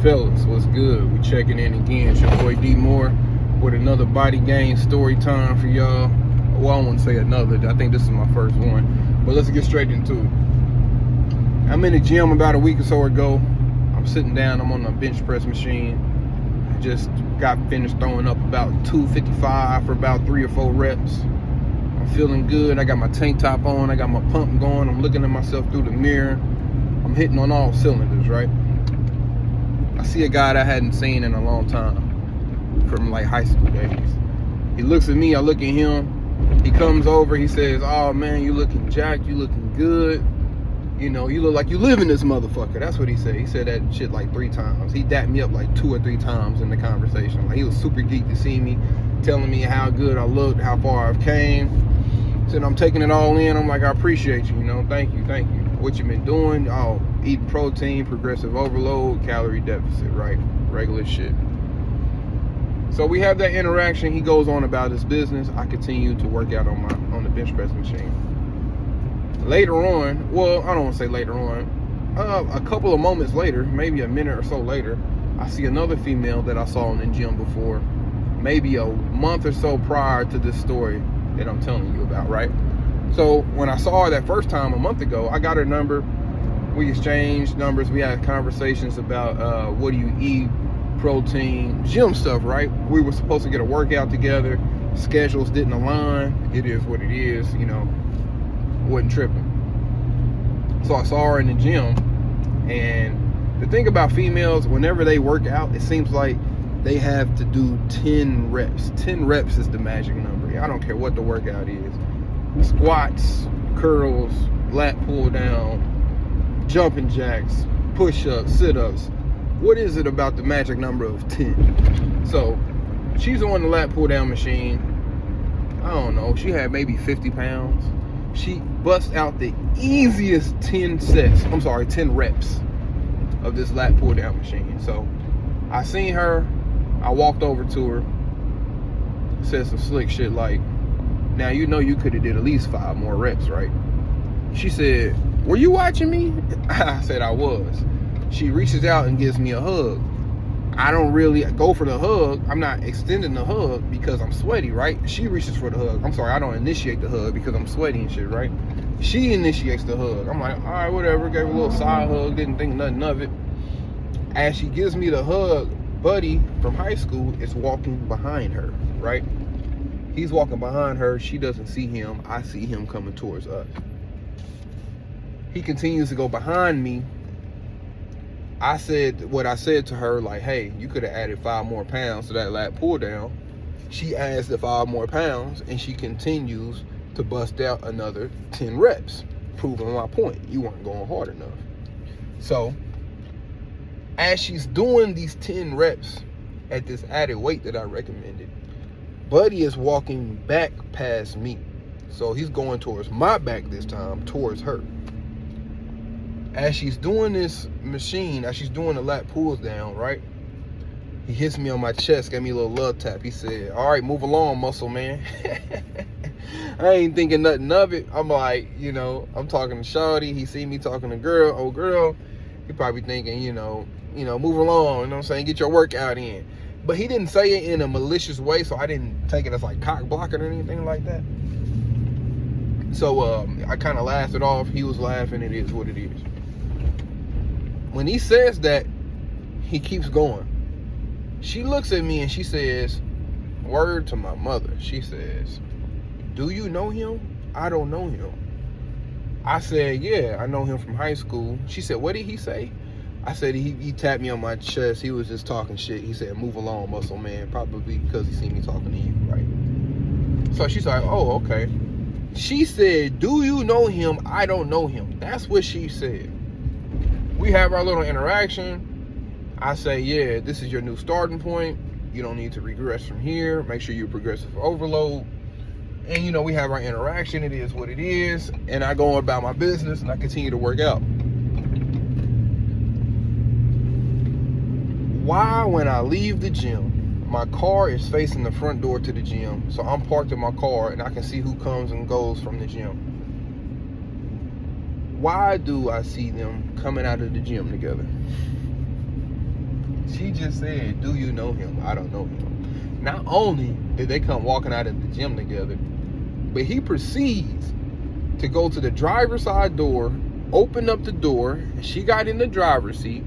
Fellas, what's good? We checking in again. It's your boy D Moore with another Body Game story time for y'all. Well, I don't want to say another. I think this is my first one. But let's get straight into it. I'm in the gym about a week or so ago. I'm sitting down. I'm on a bench press machine. I just got finished throwing up about 255 for about 3 or 4 reps. I'm feeling good. I got my tank top on. I got my pump going. I'm looking at myself through the mirror. I'm hitting on all cylinders, right? I see a guy that I hadn't seen in a long time from like high school days. He looks at me, I look at him. He comes over, he says, "Oh man, you looking jacked, you looking good. You know, you look like you live in this motherfucker." That's what he said. He said that shit like 3 times. He dapped me up like 2 or 3 times in the conversation. Like he was super geeked to see me, telling me how good I looked, how far I've came. Said I'm taking it all in. I'm like, I appreciate you, thank you. What you been doing? Oh, eating protein, progressive overload, calorie deficit, right? Regular shit. So we have that interaction. He goes on about his business. I continue to work out on the bench press machine. Later on, well, I don't want to say later on, a couple of moments later, maybe a minute or so later, I see another female that I saw in the gym before, maybe a month or so prior to this story that I'm telling you about, right? So when I saw her that first time a month ago, I got her number. We exchanged numbers. We had conversations about what do you eat, protein, gym stuff, right? We were supposed to get a workout together. Schedules didn't align. It is what it is, wasn't tripping. So I saw her in the gym. And the thing about females, whenever they work out, it seems like they have to do 10 reps. 10 reps is the magic number. I don't care what the workout is. Squats, curls, lat pull down, jumping jacks, push-ups, sit-ups. What is it about the magic number of 10? So she's on the lat pull down machine. I don't know, she had maybe 50 pounds. She busts out the easiest 10 reps of this lat pull down machine. So I seen her, I walked over to her, said some slick shit like, "Now you know you could have did at least 5 more reps, right?" She said, "Were you watching me?" I said I was. She reaches out and gives me a hug. I don't really go for the hug. I'm not extending the hug because I'm sweaty, right? She reaches for the hug. I'm sorry, I don't initiate the hug because I'm sweaty and shit, right? She initiates the hug. I'm like, all right, whatever. Gave her a little side hug, didn't think nothing of it. As she gives me the hug, buddy from high school is walking behind her, right? He's walking behind her. She doesn't see him. I see him coming towards us. He continues to go behind me. I said what I said to her, like, "Hey, you could have added 5 more pounds to that lat pull down." She adds the 5 more pounds, and she continues to bust out another 10 reps, proving my point. You weren't going hard enough. So as she's doing these 10 reps at this added weight that I recommended, Buddy is walking back past me. So he's going towards my back this time, towards her. As she's doing this machine, as she's doing the lat pulls down, right? He hits me on my chest, gave me a little love tap. He said, "All right, move along, muscle man." I ain't thinking nothing of it. I'm like, I'm talking to Shawty. He see me talking to old girl. He probably thinking, move along, you know what I'm saying? Get your workout in. But he didn't say it in a malicious way, so I didn't take it as like cock blocking or anything like that. So I kind of laughed it off. He was laughing. It is what it is. When he says that, he keeps going. She looks at me and she says, word to my mother. She says, "Do you know him?" "I don't know him." I said, "Yeah, I know him from high school." She said, "What did he say?" I said, he tapped me on my chest. He was just talking shit. He said, "Move along, muscle man," probably because he seen me talking to you, right? So she's like, "Oh, okay." She said, "Do you know him?" "I don't know him." That's what she said. We have our little interaction. I say, "Yeah, this is your new starting point. You don't need to regress from here. Make sure you progressive overload." And we have our interaction. It is what it is. And I go about my business and I continue to work out. Why, when I leave the gym, my car is facing the front door to the gym. So I'm parked in my car and I can see who comes and goes from the gym. Why do I see them coming out of the gym together? She just said, do you know him? I don't know him. Not only did they come walking out of the gym together, but he proceeds to go to the driver's side door, open up the door. She got in the driver's seat.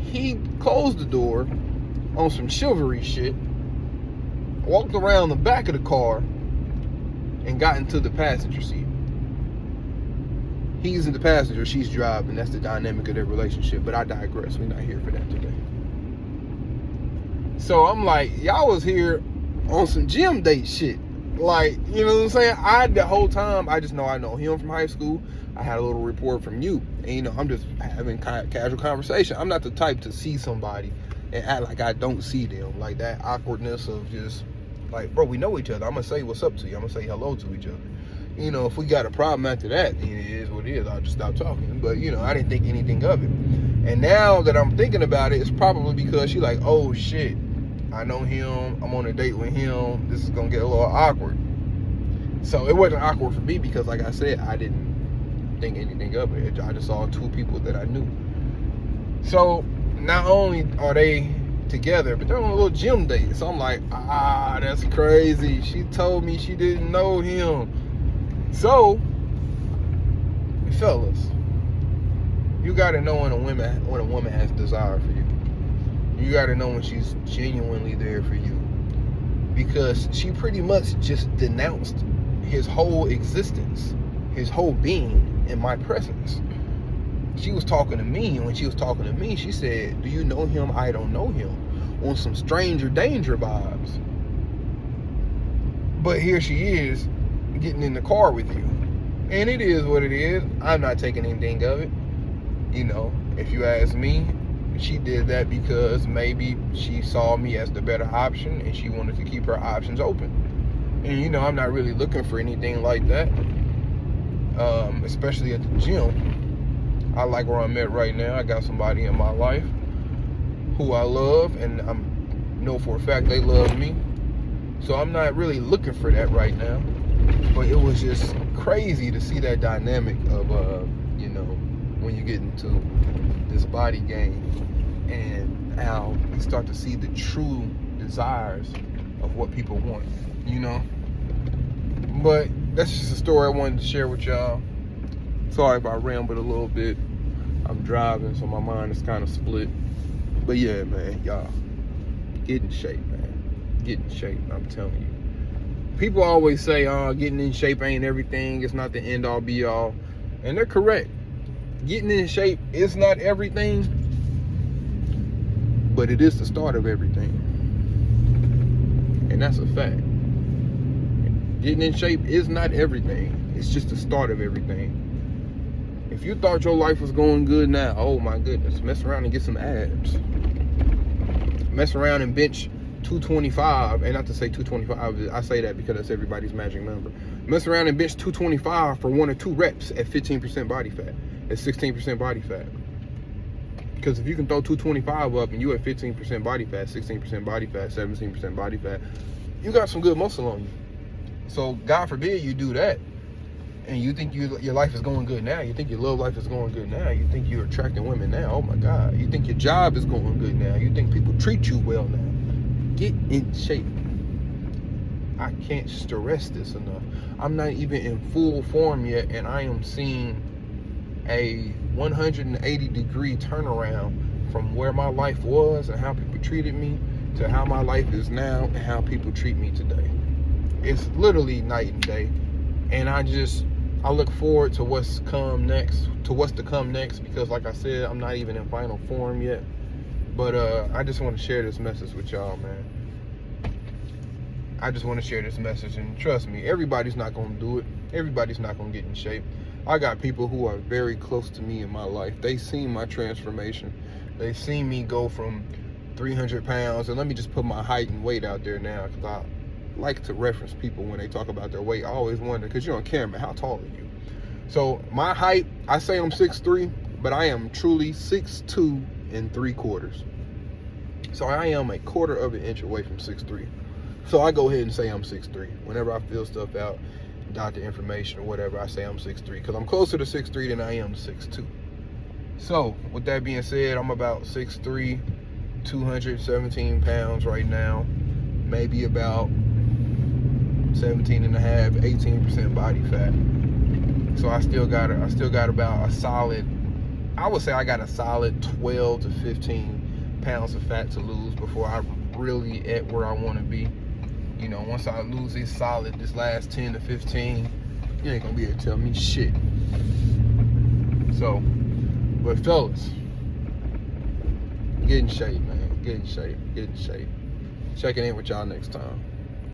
He closed the door on some chivalry shit, walked around the back of the car, and got into the passenger seat. He's in the passenger, she's driving. That's the dynamic of their relationship. But I digress. We're not here for that today. So I'm like, y'all was here on some gym date shit. Like, you know what I'm saying? The whole time, I just know I know him from high school. I had a little report from you. And, you know, I'm just having casual conversation. I'm not the type to see somebody and act like I don't see them. Like that awkwardness of just, like, bro, we know each other. I'm going to say what's up to you. I'm going to say hello to each other. You know, if we got a problem after that, then it is what it is. I'll just stop talking. But, you know, I didn't think anything of it. And now that I'm thinking about it, it's probably because she's like, oh, shit, I know him. I'm on a date with him. This is going to get a little awkward. So it wasn't awkward for me because, like I said, I didn't think anything of it. I just saw two people that I knew. So not only are they together, but they're on a little gym date. So I'm like, that's crazy. She told me she didn't know him. So, fellas, you gotta know when a woman has desire for you. You gotta know when she's genuinely there for you, because she pretty much just denounced his whole existence, his whole being in my presence. She was talking to me, and when she was talking to me, she said, do you know him? I don't know him, on some stranger danger vibes. But here she is, getting in the car with you. And it is what it is. I'm not taking anything of it. You know, if you ask me, she did that because maybe she saw me as the better option and she wanted to keep her options open. And, you know, I'm not really looking for anything like that. Especially at the gym. I like where I'm at right now. I got somebody in my life who I love, and I know for a fact they love me. So I'm not really looking for that right now. But it was just crazy to see that dynamic of, you know, when you get into this body game and how you start to see the true desires of what people want, you know. But that's just a story I wanted to share with y'all. Sorry if I rambled a little bit. I'm driving, so my mind is kind of split. But yeah, man, y'all, get in shape, man. Get in shape, I'm telling you. People always say, getting in shape ain't everything. It's not the end all be all. And they're correct. Getting in shape is not everything, but it is the start of everything. And that's a fact. Getting in shape is not everything. It's just the start of everything. If you thought your life was going good now, oh my goodness, mess around and get some abs. Mess around and bench 225, and not to say 225, I say that because that's everybody's magic number. Mess around and bench 225 for 1 or 2 reps at 15% body fat, at 16% body fat. Because if you can throw 225 up and you at 15% body fat, 16% body fat, 17% body fat, you got some good muscle on you. So God forbid you do that, and you think your life is going good now. You think your love life is going good now. You think you're attracting women now. Oh my God. You think your job is going good now. You think people treat you well now. Get in shape. I can't stress this enough. I'm not even in full form yet, and I am seeing a 180-degree turnaround from where my life was and how people treated me to how my life is now and how people treat me today. It's literally night and day. And I look forward to what's to come next, because like I said, I'm not even in final form yet. But I just want to share this message with y'all, man. I just want to share this message, and trust me, everybody's not going to do it. Everybody's not going to get in shape. I got people who are very close to me in my life. They seen my transformation. They seen me go from 300 pounds, and let me just put my height and weight out there now, because I like to reference people when they talk about their weight. I always wonder, because you're on camera, how tall are you? So my height, I say I'm 6'3", but I am truly 6'2" and 3/4. So I am a 1/4 of an inch away from 6'3". So I go ahead and say I'm 6'3". Whenever I fill stuff out, doctor information or whatever, I say I'm 6'3", because I'm closer to 6'3" than I am to 6'2". So with that being said, I'm about 6'3", 217 pounds right now, maybe about 17.5, 18% body fat. So I still got about a solid, I would say I got a solid 12 to 15 pounds of fat to lose before I'm really at where I want to be. You know, once I lose this last 10 to 15, you ain't gonna be able to tell me shit. So, but fellas, get in shape, man. Get in shape. Checking in with y'all next time.